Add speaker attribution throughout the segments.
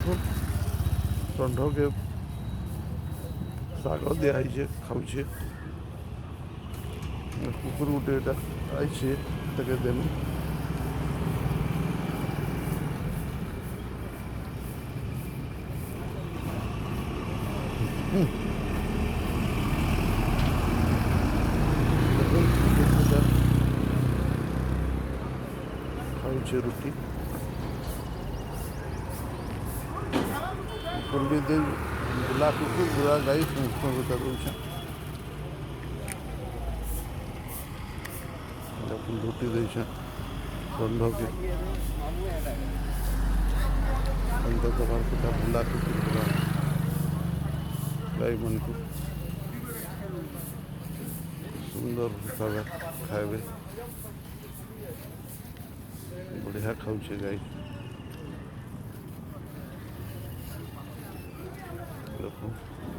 Speaker 1: देखो षंढ के शाग दिखाई खाऊे कुकुर गोटे आई देमी खाऊे रुटी बुला कुकुर बुला गाई समस्त दौर रुटी दे षंढ के दबार कथा बुला कुकुर बुला गाई मन को सुंदर हिसाब खाए बढ़िया खाऊे गाई देखो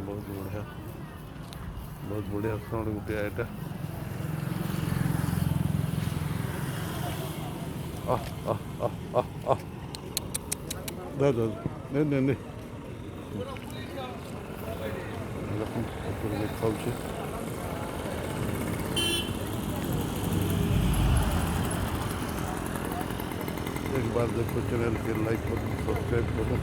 Speaker 1: बहुत बढ़िया षंढ गोटे आईटा नहीं खाऊे एक बार देखो चैनल के लाइक करो सब्सक्राइब करो।